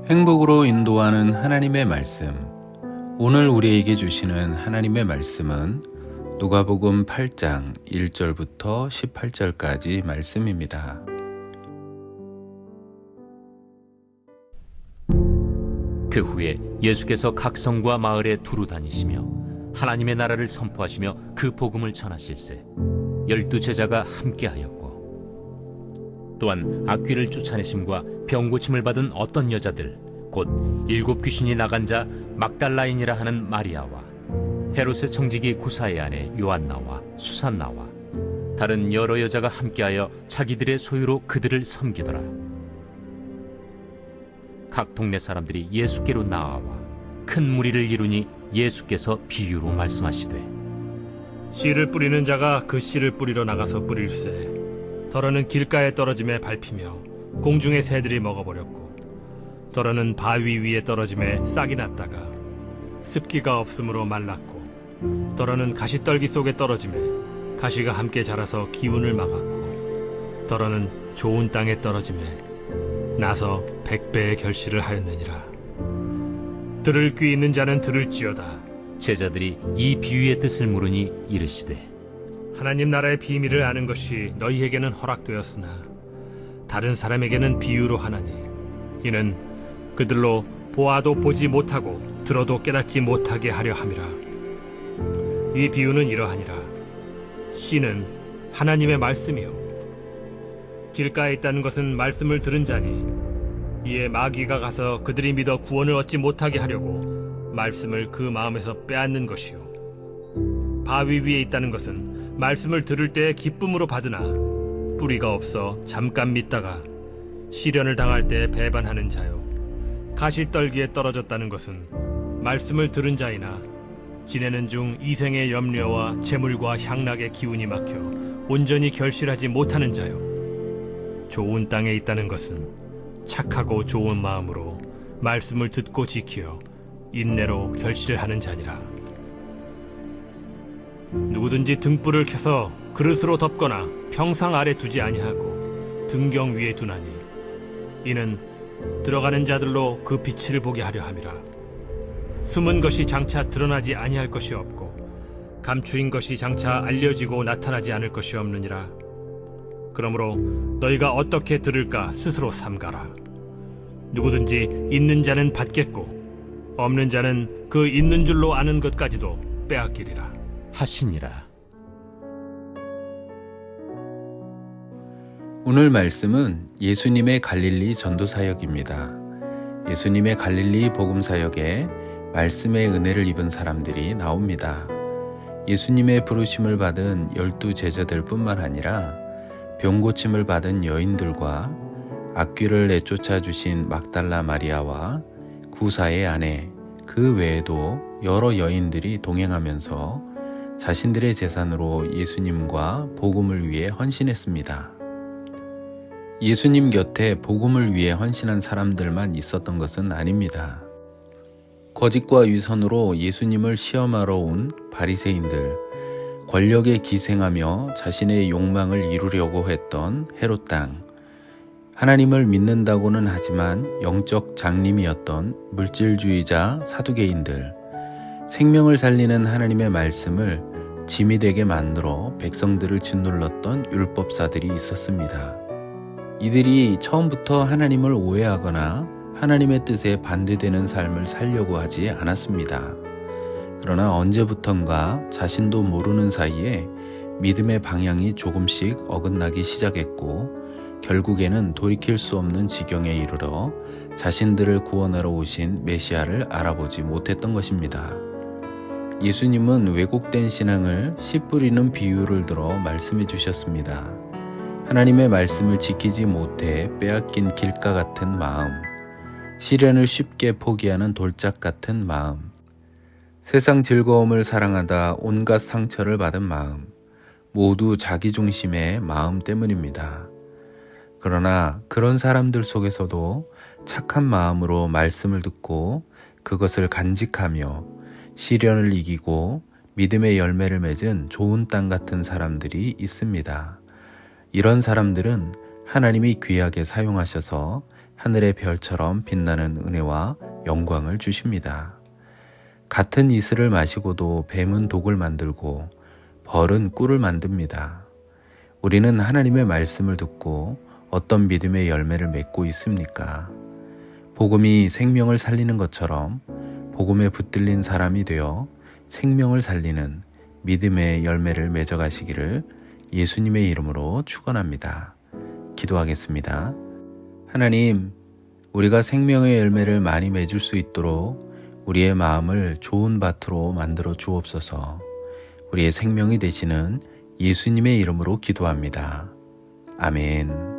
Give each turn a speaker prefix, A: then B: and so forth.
A: 행복으로 인도하는 하나님의 말씀. 오늘 우리에게 주시는 하나님의 말씀은 누가복음 8장 1절부터 18절까지 말씀입니다.
B: 그 후에 예수께서 각 성과 마을에 두루 다니시며 하나님의 나라를 선포하시며 그 복음을 전하실세 12 제자가 함께하였고, 또한 악귀를 쫓아내심과 병고침을 받은 어떤 여자들 곧 7 귀신이 나간 자 막달라인이라 하는 마리아와 헤롯의 청지기 구사의 아내 요한나와 수산나와 다른 여러 여자가 함께하여 자기들의 소유로 그들을 섬기더라. 각 동네 사람들이 예수께로 나아와 큰 무리를 이루니 예수께서 비유로 말씀하시되,
C: 씨를 뿌리는 자가 그 씨를 뿌리러 나가서 뿌릴새 더러는 길가에 떨어짐에 밟히며 공중의 새들이 먹어버렸고, 더러는 바위 위에 떨어짐에 싹이 났다가 습기가 없으므로 말랐고, 더러는 가시떨기 속에 떨어짐에 가시가 함께 자라서 기운을 막았고, 더러는 좋은 땅에 떨어짐에 나서 100배의 결실을 하였느니라. 들을 귀 있는 자는 들을지어다.
B: 제자들이 이 비유의 뜻을 물으니 이르시되,
C: 하나님 나라의 비밀을 아는 것이 너희에게는 허락되었으나 다른 사람에게는 비유로 하나니, 이는 그들로 보아도 보지 못하고 들어도 깨닫지 못하게 하려 함이라. 이 비유는 이러하니라. 씨는 하나님의 말씀이요 길가에 있다는 것은 말씀을 들은 자니, 이에 마귀가 가서 그들이 믿어 구원을 얻지 못하게 하려고 말씀을 그 마음에서 빼앗는 것이요 바위 위에 있다는 것은 말씀을 들을 때에 기쁨으로 받으나 뿌리가 없어 잠깐 믿다가 시련을 당할 때 배반하는 자요 가시떨기에 떨어졌다는 것은 말씀을 들은 자이나 지내는 중 이생의 염려와 재물과 향락의 기운이 막혀 온전히 결실하지 못하는 자요 좋은 땅에 있다는 것은 착하고 좋은 마음으로 말씀을 듣고 지키어 인내로 결실을 하는 자니라. 누구든지 등불을 켜서 그릇으로 덮거나 평상 아래 두지 아니하고 등경 위에 두나니, 이는 들어가는 자들로 그 빛을 보게 하려 함이라. 숨은 것이 장차 드러나지 아니할 것이 없고 감추인 것이 장차 알려지고 나타나지 않을 것이 없느니라. 그러므로 너희가 어떻게 들을까 스스로 삼가라. 누구든지 있는 자는 받겠고 없는 자는 그 있는 줄로 아는 것까지도 빼앗기리라
B: 하시니라.
A: 오늘 말씀은 예수님의 갈릴리 전도 사역입니다. 예수님의 갈릴리 복음 사역에 말씀의 은혜를 입은 사람들이 나옵니다. 예수님의 부르심을 받은 12 제자들 뿐만 아니라 병고침을 받은 여인들과 악귀를 내쫓아 주신 막달라 마리아와 구사의 아내, 그 외에도 여러 여인들이 동행하면서 자신들의 재산으로 예수님과 복음을 위해 헌신했습니다. 예수님 곁에 복음을 위해 헌신한 사람들만 있었던 것은 아닙니다. 거짓과 위선으로 예수님을 시험하러 온 바리새인들, 권력에 기생하며 자신의 욕망을 이루려고 했던 헤롯 당, 하나님을 믿는다고는 하지만 영적 장님이었던 물질주의자 사두개인들, 생명을 살리는 하나님의 말씀을 짐이 되게 만들어 백성들을 짓눌렀던 율법사들이 있었습니다. 이들이 처음부터 하나님을 오해하거나 하나님의 뜻에 반대되는 삶을 살려고 하지 않았습니다. 그러나 언제부턴가 자신도 모르는 사이에 믿음의 방향이 조금씩 어긋나기 시작했고, 결국에는 돌이킬 수 없는 지경에 이르러 자신들을 구원하러 오신 메시아를 알아보지 못했던 것입니다. 예수님은 왜곡된 신앙을 씨 뿌리는 비유를 들어 말씀해 주셨습니다. 하나님의 말씀을 지키지 못해 빼앗긴 길가 같은 마음, 시련을 쉽게 포기하는 돌짝 같은 마음, 세상 즐거움을 사랑하다 온갖 상처를 받은 마음, 모두 자기중심의 마음 때문입니다. 그러나 그런 사람들 속에서도 착한 마음으로 말씀을 듣고 그것을 간직하며 시련을 이기고 믿음의 열매를 맺은 좋은 땅 같은 사람들이 있습니다. 이런 사람들은 하나님이 귀하게 사용하셔서 하늘의 별처럼 빛나는 은혜와 영광을 주십니다. 같은 이슬을 마시고도 뱀은 독을 만들고 벌은 꿀을 만듭니다. 우리는 하나님의 말씀을 듣고 어떤 믿음의 열매를 맺고 있습니까? 복음이 생명을 살리는 것처럼 복음에 붙들린 사람이 되어 생명을 살리는 믿음의 열매를 맺어가시기를 예수님의 이름으로 축원합니다. 기도하겠습니다. 하나님, 우리가 생명의 열매를 많이 맺을 수 있도록 우리의 마음을 좋은 밭으로 만들어 주옵소서. 우리의 생명이 되시는 예수님의 이름으로 기도합니다. 아멘.